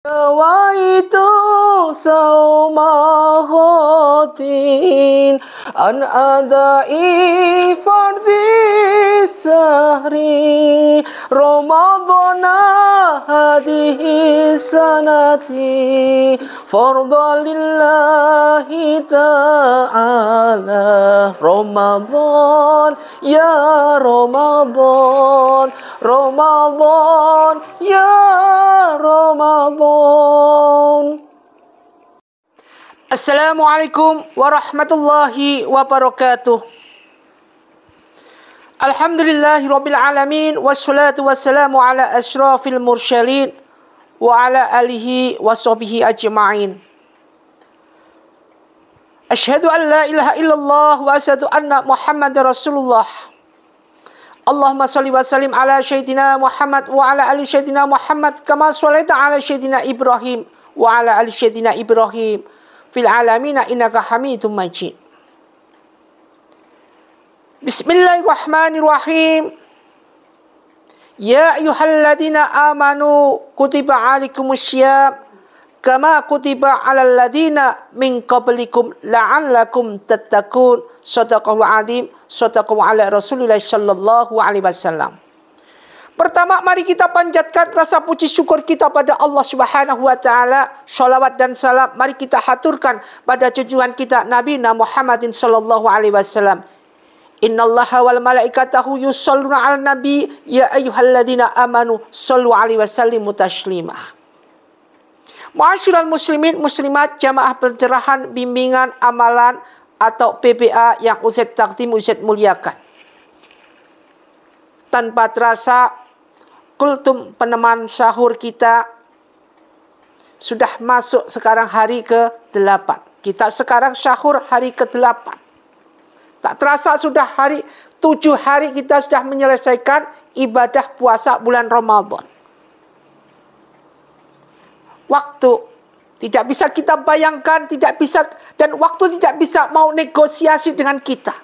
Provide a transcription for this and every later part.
نويت صوم غد عن أداء فرض السهر رمضان هذه السنة فرضا لله تعالى رمضان يا رمضان رمضان يا رمضان. Assalamualaikum warahmatullahi wabarakatuh. Alhamdulillahirabbil alamin wassalatu wassalamu ala asyrafil mursalin wa ala alihi washabihi ajma'in. Asyhadu an la ilaha illallah wa asyhadu anna Muhammadar Rasulullah. Allahumma shalli wa sallim ala sayyidina Muhammad wa ala ali sayyidina Muhammad kama shallaita ala sayyidina Ibrahim wa ala ali sayyidina Ibrahim fil alamina innaka Hamidum Majid. Bismillahirrahmanirrahim. Ya ayyuhalladzina amanu kutiba alaikumussyam kama kutiba alal ladzina min qablikum la'allakum tattaqun. Shadaqallahu azim. Shadaqallahu ala Rasulillah sallallahu alaihi wasallam. Pertama, mari kita panjatkan rasa puji syukur kita pada Allah Subhanahu wa taala. Shalawat dan salam mari kita haturkan pada junjungan kita Nabi Muhammadin sallallahu alaihi wasallam. Innallaha wal malaikatahu yusholluna 'alan nabi ya ayyuhalladzina amanu shallu 'alaihi wasallimu taslima. Ma'asyiral muslimin muslimat jamaah pencerahan bimbingan amalan atau PBA yang Ustaz Takdim Ustaz muliakan. Tanpa terasa kultum peneman sahur kita sudah masuk sekarang hari ke-8. Kita sekarang sahur hari ke-8. Tak terasa sudah 7 hari kita sudah menyelesaikan ibadah puasa bulan Ramadan. Waktu tidak bisa kita bayangkan, dan waktu tidak bisa mau negosiasi dengan kita.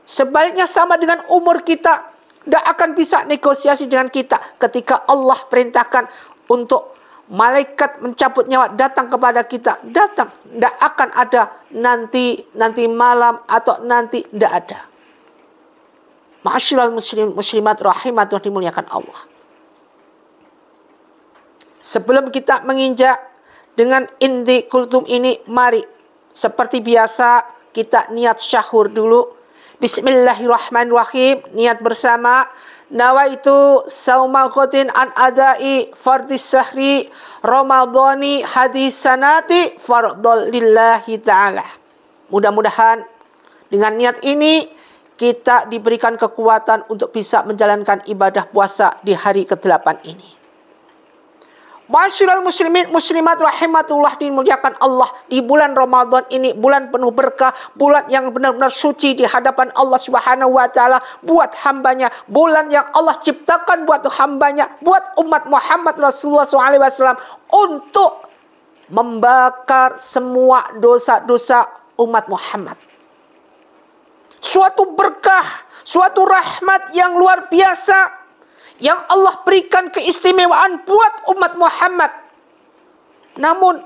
Sebaliknya sama dengan umur kita, tidak akan bisa negosiasi dengan kita ketika Allah perintahkan untuk malaikat mencabut nyawa datang kepada kita. Datang, tidak akan ada nanti malam atau nanti, tidak ada. Ma'asyiral muslimat rahimatullah dimuliakan Allah. Sebelum kita menginjak dengan inti kultum ini, mari seperti biasa kita niat syahur dulu. Bismillahirrahmanirrahim. Niat bersama. Nawaitu sauma ghadin an adai fardis sahri ramadhani hadis sanati fardhol lillahi ta'ala. Mudah-mudahan dengan niat ini kita diberikan kekuatan untuk bisa menjalankan ibadah puasa di hari ke-8 ini. Ma'asyiral muslimin muslimat rahimatullah dimuliakan Allah, di bulan Ramadan ini bulan penuh berkah, bulan yang benar-benar suci di hadapan Allah Subhanahu wa taala buat hambanya, bulan yang Allah ciptakan buat hambanya, buat umat Muhammad Rasulullah SAW untuk membakar semua dosa-dosa umat Muhammad. Suatu berkah, suatu rahmat yang luar biasa yang Allah berikan keistimewaan buat umat Muhammad. Namun,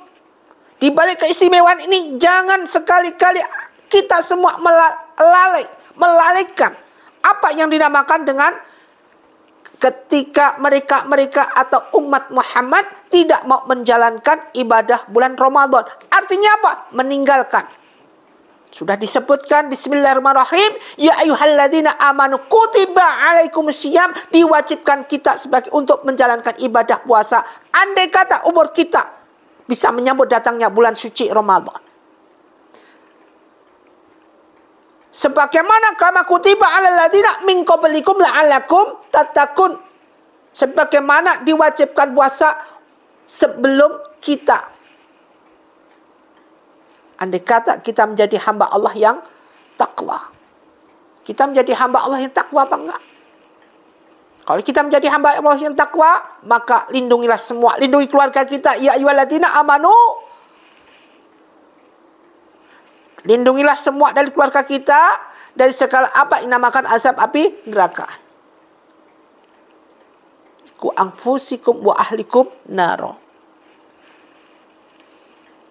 di balik keistimewaan ini, jangan sekali-kali kita semua melalaikan apa yang dinamakan dengan ketika mereka atau umat Muhammad tidak mau menjalankan ibadah bulan Ramadan. Artinya apa? Meninggalkan. Sudah disebutkan bismillahirrahmanirrahim. Ya ayyuhalladzina amanu kutiba alaikumussyam. Diwajibkan kita sebagai untuk menjalankan ibadah puasa. Andai kata umur kita bisa menyambut datangnya bulan suci Ramadan. Sebagaimana kama kutiba alal ladzina min qablikum la'allakum tattaqun. Sebagaimana diwajibkan puasa sebelum kita. Andai kata kita menjadi hamba Allah yang takwa. Kita menjadi hamba Allah yang takwa apa enggak? Kalau kita menjadi hamba Allah yang takwa, maka lindungilah semua. Lindungi keluarga kita. Ya ayyuhalladzina amanu. Lindungilah semua dari keluarga kita dari segala apa yang dinamakan azab api neraka. Ku anfusikum wa ahlikum naro.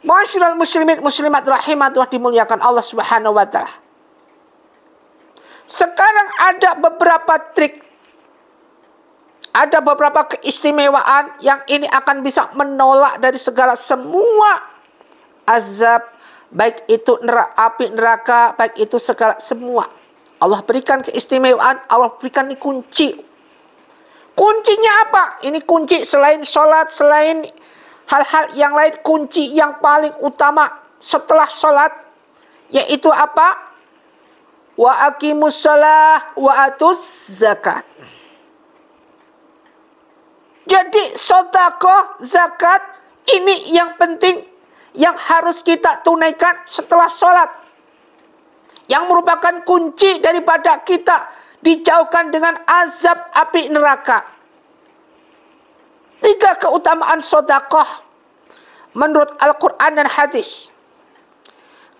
Ma'asyiral muslimin muslimat rahimatullah dimuliakan Allah Subhanahu wa taala. Sekarang ada beberapa trik, ada beberapa keistimewaan yang ini akan bisa menolak dari segala semua azab, baik itu api neraka, baik itu segala semua. Allah berikan keistimewaan, Allah berikan ini kunci. Kuncinya apa? Ini kunci selain sholat, selain hal-hal yang lain, kunci yang paling utama setelah sholat, yaitu apa? Wa aqimus shalah wa atuz zakat. Jadi sedekah, zakat ini yang penting, yang harus kita tunaikan setelah sholat, yang merupakan kunci daripada kita dijauhkan dengan azab api neraka. 3 keutamaan sedekah menurut Al-Quran dan hadis.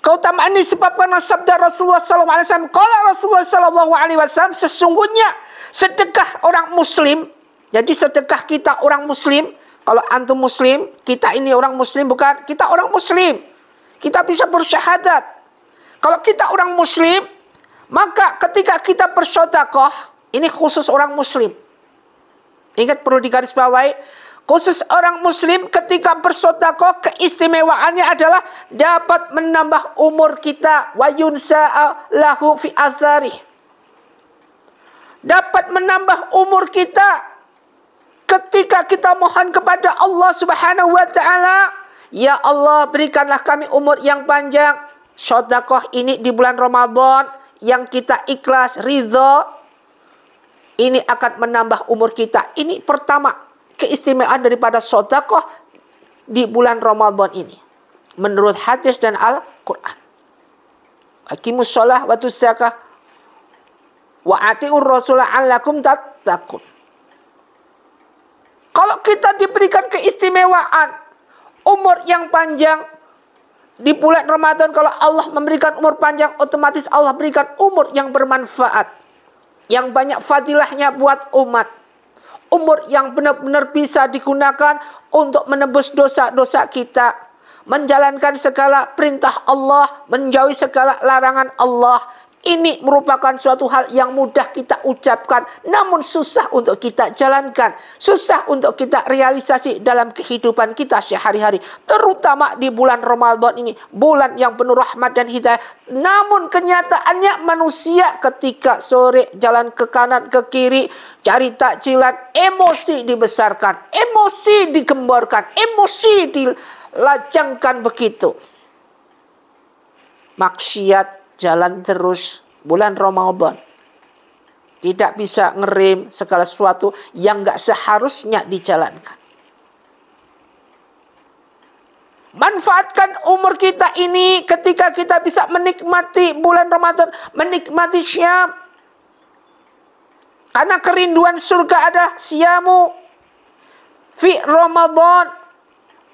Keutamaan ini disebabkan sabda Rasulullah SAW. Kalau Rasulullah SAW, sesungguhnya sedekah orang muslim, jadi sedekah kita orang muslim, kalau antum muslim, kita ini orang muslim, bukan, kita orang muslim, kita bisa bersyahadat. Kalau kita orang muslim, maka ketika kita bersedekah, ini khusus orang muslim. Ingat, perlu digarisbawahi, khusus orang muslim ketika bersedekah, keistimewaannya adalah dapat menambah umur kita, wa yunsa'a lahu fi athari. Dapat menambah umur kita ketika kita mohon kepada Allah Subhanahu wa taala, ya Allah berikanlah kami umur yang panjang. Sedekah ini di bulan Ramadan yang kita ikhlas, ridha, ini akan menambah umur kita. Ini pertama keistimewaan daripada sedekah di bulan Ramadan ini menurut hadis dan Al-Quran. Aqimus shalah wa atuz zakah wa atiur rasulah allakum tattaqun. Kalau kita diberikan keistimewaan umur yang panjang di bulan Ramadan, kalau Allah memberikan umur panjang, otomatis Allah berikan umur yang bermanfaat, yang banyak fadilahnya buat umat. Umur yang benar-benar bisa digunakan untuk menebus dosa-dosa kita, menjalankan segala perintah Allah, menjauhi segala larangan Allah. Ini merupakan suatu hal yang mudah kita ucapkan, namun susah untuk kita jalankan, susah untuk kita realisasi dalam kehidupan kita sehari-hari. Terutama di bulan Ramadan ini, bulan yang penuh rahmat dan hidayah. Namun kenyataannya manusia ketika sore jalan ke kanan ke kiri, cari takjilan, emosi dibesarkan, emosi digemborkan, emosi dilajangkan begitu. Maksiat jalan terus bulan Ramadan. Tidak bisa ngerem segala sesuatu yang gak seharusnya dijalankan. Manfaatkan umur kita ini ketika kita bisa menikmati bulan Ramadan, menikmati syam. Karena kerinduan surga ada syamu fi Ramadan.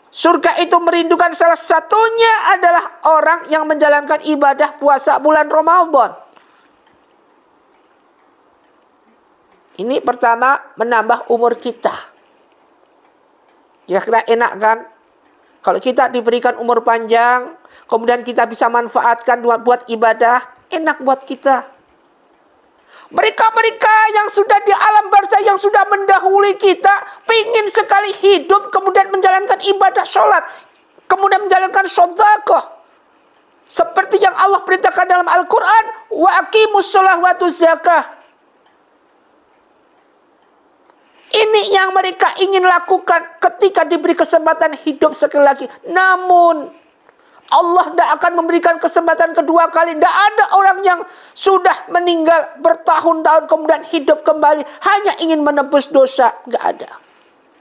Surga itu merindukan, salah satunya adalah orang yang menjalankan ibadah puasa bulan Ramadan. Ini pertama, menambah umur kita. Kira-kira enak kan? Kalau kita diberikan umur panjang, kemudian kita bisa manfaatkan buat ibadah, enak buat kita. Mereka-mereka yang sudah di alam barzah, yang sudah mendahului kita, pingin sekali hidup, kemudian menjalankan ibadah sholat, kemudian menjalankan sedekah. Seperti yang Allah perintahkan dalam Al-Quran, wa aqimus shalah wa atuz zakah. Ini yang mereka ingin lakukan ketika diberi kesempatan hidup sekali lagi. Namun Allah tidak akan memberikan kesempatan kedua kali. Tidak ada orang yang sudah meninggal bertahun-tahun kemudian hidup kembali hanya ingin menebus dosa. Tidak ada.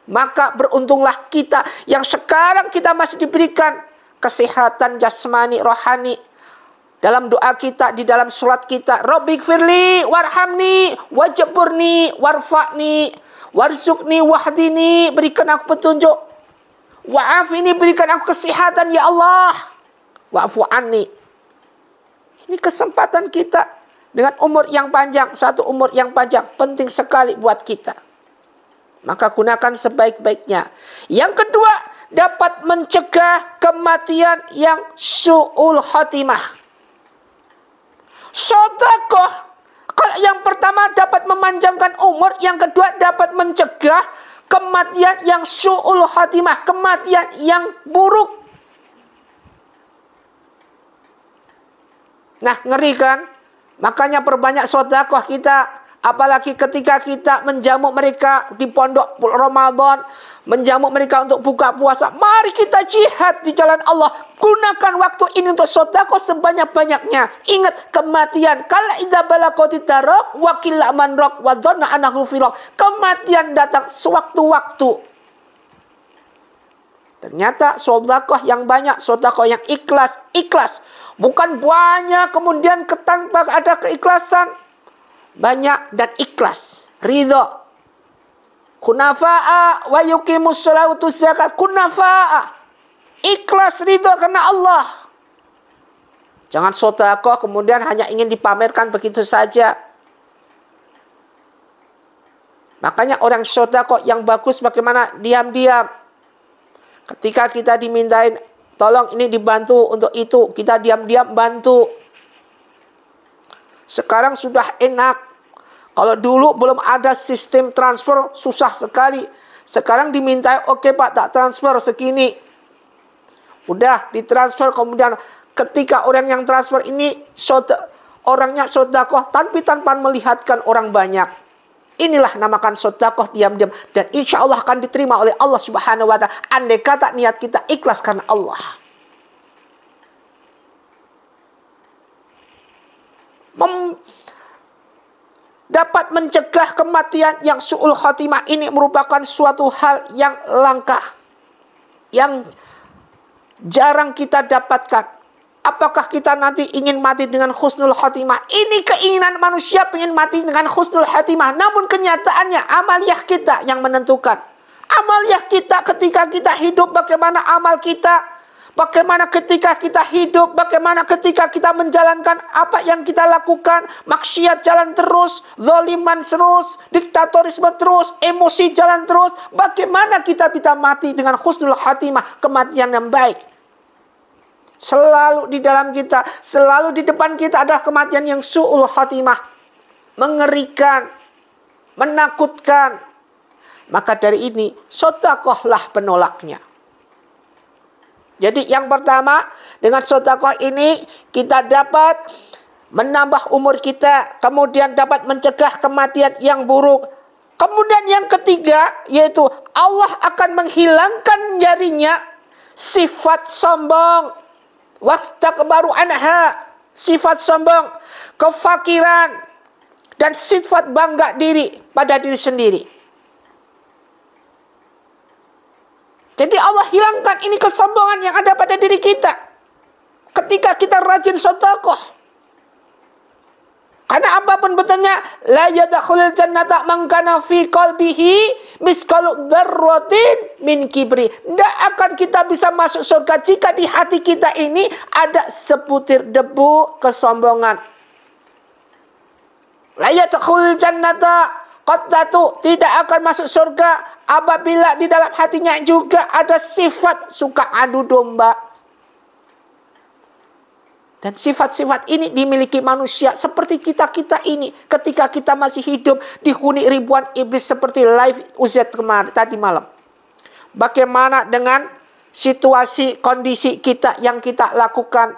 Maka beruntunglah kita yang sekarang kita masih diberikan kesehatan jasmani, rohani. Dalam doa kita, di dalam sholat kita, Rabbighfirli warhamni wajburni warfa'ni warzuqni wahdini, berikan aku petunjuk. Wa'afini, berikan aku kesehatan ya Allah. Wa'fu anni. Ini kesempatan kita dengan umur yang panjang, satu umur yang panjang penting sekali buat kita. Maka gunakan sebaik-baiknya. Yang kedua, dapat mencegah kematian yang su'ul khatimah. Sedekah, kalau yang pertama dapat memanjangkan umur, yang kedua dapat mencegah kematian yang su'ul khatimah, kematian yang buruk. Nah, ngeri kan? Makanya perbanyak sedekah kita. Apalagi ketika kita menjamu mereka di pondok Ramadan, menjamu mereka untuk buka puasa. Mari kita jihad di jalan Allah. Gunakan waktu ini untuk sedekah sebanyak-banyaknya. Ingat kematian. Kala idza balaqati taraq wa qilla man raq wa dhanna annahu firaq. Kematian datang sewaktu-waktu. Ternyata sedekah yang banyak, sedekah yang ikhlas. Bukan banyak kemudian tanpa ada keikhlasan. Banyak dan ikhlas, ridha. Kunafa'a wa yuqimus sholata zakat. Kunafa'a, ikhlas, ridha karena Allah. Jangan sedekah kemudian hanya ingin dipamerkan begitu saja. Makanya orang sedekah yang bagus bagaimana? Diam-diam. Ketika kita dimintain tolong ini dibantu untuk itu, kita diam-diam bantu. Sekarang sudah enak. Kalau dulu belum ada sistem transfer, susah sekali. Sekarang diminta, oke Pak, tak transfer segini. Udah ditransfer, kemudian ketika orang yang transfer ini orangnya sedekah tanpa melihatkan orang banyak. Inilah namakan sedekah diam-diam, dan insya Allah akan diterima oleh Allah Subhanahu wa Ta'ala. Andai kata niat kita ikhlas karena Allah. Dapat mencegah kematian yang su'ul khatimah ini merupakan suatu hal yang langka, yang jarang kita dapatkan. Apakah kita nanti ingin mati dengan husnul khatimah? Ini keinginan manusia ingin mati dengan husnul khatimah. Namun kenyataannya amaliyah kita yang menentukan. Amaliyah kita ketika kita hidup, bagaimana amal kita. Bagaimana ketika kita hidup, bagaimana ketika kita menjalankan apa yang kita lakukan. Maksiat jalan terus, zaliman terus, diktatorisme terus, emosi jalan terus. Bagaimana kita bisa mati dengan husnul khatimah, kematian yang baik. Selalu di dalam kita, selalu di depan kita adalah kematian yang su'ul khatimah. Mengerikan, menakutkan. Maka dari ini, sedekahlah penolaknya. Jadi yang pertama, dengan sedekah ini kita dapat menambah umur kita, kemudian dapat mencegah kematian yang buruk. Kemudian yang ketiga, yaitu Allah akan menghilangkan darinya sifat sombong, wastakbaru anha, sifat sombong, kefakiran, dan sifat bangga diri pada diri sendiri. Jadi Allah hilangkan ini kesombongan yang ada pada diri kita ketika kita rajin sedekah. Karena apapun betulnya, la yadkhulul jannata man kana fi qalbihi misqalu dzarratin min kibri. Tidak akan kita bisa masuk surga jika di hati kita ini ada sebutir debu kesombongan. La yadkhulul jannata qattatu, tidak akan masuk surga apabila di dalam hatinya juga ada sifat suka adu domba. Dan sifat-sifat ini dimiliki manusia seperti kita-kita ini. Ketika kita masih hidup dihuni ribuan iblis seperti live Uzet kemarin tadi malam. Bagaimana dengan situasi kondisi kita yang kita lakukan?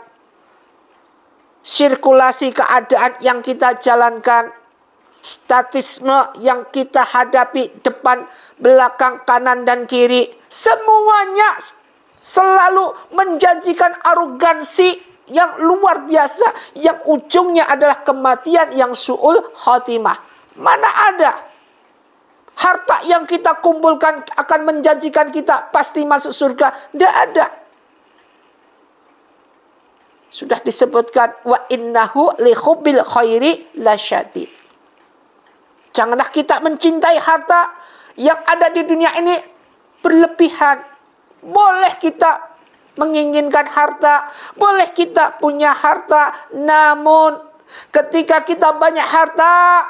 Sirkulasi keadaan yang kita jalankan. Statisme yang kita hadapi depan, belakang, kanan, dan kiri. Semuanya selalu menjanjikan arogansi yang luar biasa. Yang ujungnya adalah kematian yang su'ul khatimah. Mana ada harta yang kita kumpulkan akan menjanjikan kita pasti masuk surga? Tidak ada. Sudah disebutkan, wa innahu li hubbil khairi lasyadid. Janganlah kita mencintai harta yang ada di dunia ini berlebihan. Boleh kita menginginkan harta, boleh kita punya harta, namun ketika kita banyak harta,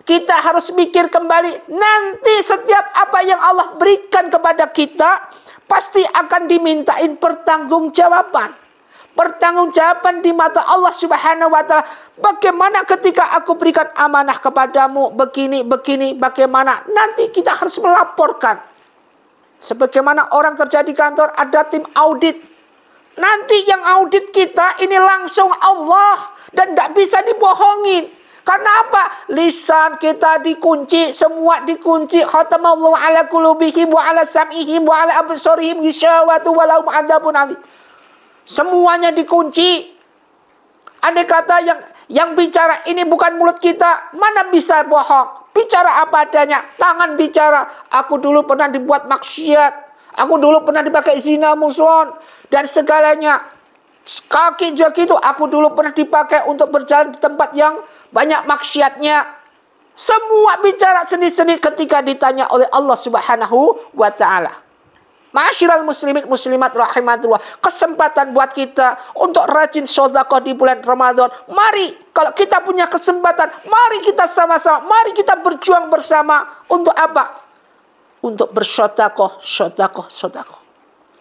kita harus mikir kembali, nanti setiap apa yang Allah berikan kepada kita, pasti akan dimintain pertanggungjawaban. Pertanggungjawaban di mata Allah Subhanahu wa Ta'ala. Bagaimana ketika aku berikan amanah kepadamu begini, bagaimana? Nanti kita harus melaporkan. Sebagaimana orang kerja di kantor ada tim audit. Nanti yang audit kita ini langsung Allah dan tidak bisa dibohongin. Karena apa? Lisan kita dikunci, semua dikunci. Khatamallahu ala qulubihim wa ala sam'ihim wa ala absarihim ghishawatu wa lahum adzabun alim. Semuanya dikunci. Andai kata yang bicara ini bukan mulut kita, mana bisa bohong? Bicara apa adanya. Tangan bicara, aku dulu pernah dibuat maksiat, aku dulu pernah dipakai zina musuhan dan segalanya. Kaki juga gitu, aku dulu pernah dipakai untuk berjalan di tempat yang banyak maksiatnya. Semua bicara sendiri-sendiri ketika ditanya oleh Allah Subhanahu wa Ta'ala. Ma'asyiral muslimin muslimat rahimatullah, kesempatan buat kita untuk rajin sedekah di bulan Ramadan. Mari, kalau kita punya kesempatan, mari kita sama-sama, mari kita berjuang bersama. Untuk apa? Untuk bersedekah, sedekah.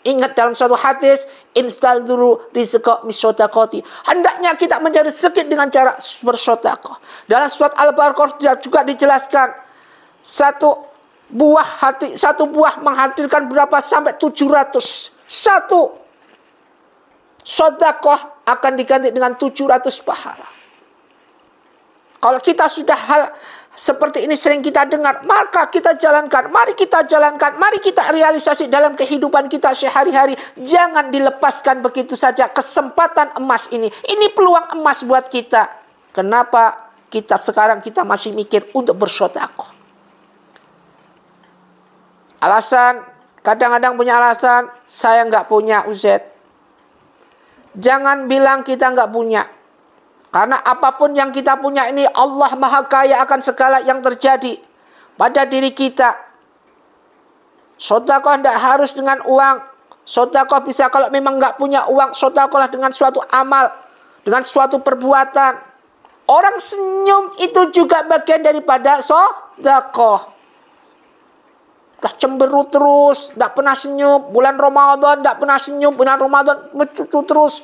Ingat dalam suatu hadis, instalduru rizqa misyodakoti. Hendaknya kita mencari rezeki dengan cara bersedekah. Dalam surat Al-Baqarah juga dijelaskan, satu buah menghadirkan berapa sampai 700. Satu sedekah akan diganti dengan 700 pahala. Kalau kita sudah hal seperti ini sering kita dengar, maka kita jalankan. Mari kita jalankan, mari kita realisasi dalam kehidupan kita sehari-hari. Jangan dilepaskan begitu saja kesempatan emas ini. Ini peluang emas buat kita. Kenapa sekarang kita masih mikir untuk bersedekah? Alasan, kadang-kadang punya alasan, saya nggak punya Ustaz. Jangan bilang kita nggak punya. Karena apapun yang kita punya ini, Allah Maha Kaya akan segala yang terjadi pada diri kita. Sedekah tidak harus dengan uang. Sedekah bisa kalau memang nggak punya uang, sedekahlah dengan suatu amal, dengan suatu perbuatan. Orang senyum itu juga bagian daripada sedekah. Dah cemberut terus, tidak pernah senyum. Bulan Ramadan tidak pernah senyum, bulan Ramadan ngecucu terus.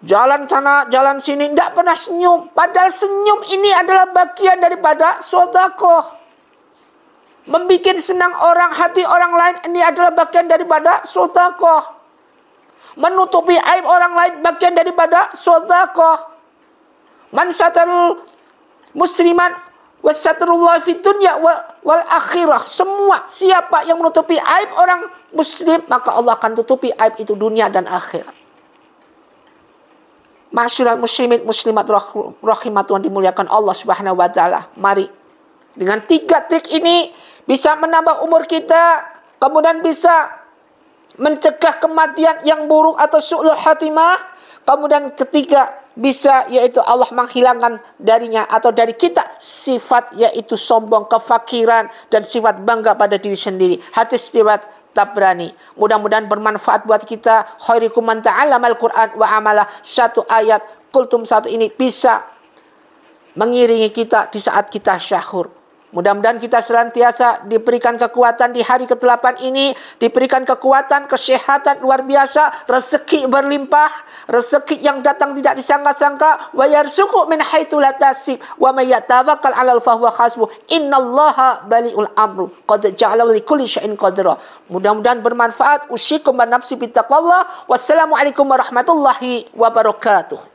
Jalan sana, jalan sini, tidak pernah senyum. Padahal senyum ini adalah bagian daripada sedekah. Membikin senang orang, hati orang lain, ini adalah bagian daripada sedekah. Menutupi aib orang lain, bagian daripada sedekah. Man satarul musliman wasatrullah fid dunya wal akhirah. Semua siapa yang menutupi aib orang muslim, maka Allah akan tutupi aib itu dunia dan akhirat. Ma'asyiral muslimin muslimat rahimatullah dimuliakan Allah Subhanahu wa Ta'ala. Mari dengan 3 trik ini bisa menambah umur kita, kemudian bisa mencegah kematian yang buruk atau su'ul khatimah. Kemudian ketiga, bisa yaitu Allah menghilangkan darinya atau dari kita sifat yaitu sombong, kefakiran dan sifat bangga pada diri sendiri. Hadis riwayat Tabrani. Mudah-mudahan bermanfaat buat kita. Khairukum man ta'allamal Qur'an wa amala. Satu ayat kultum satu ini bisa mengiringi kita di saat kita syahur. Mudah-mudahan kita senantiasa diberikan kekuatan di hari ke-8 ini, diberikan kekuatan, kesehatan luar biasa, rezeki berlimpah, rezeki yang datang tidak disangka-sangka, wa yarzuqu min haitsu la tasib, wa may yatawakkal 'alal fahuwa hasbuh, innallaha baliul amru, qad ja'ala li kulli syai'in qadra. Mudah-mudahan bermanfaat. Usikum wa nafsi bittaqwallah. Wassalamualaikum warahmatullahi wabarakatuh.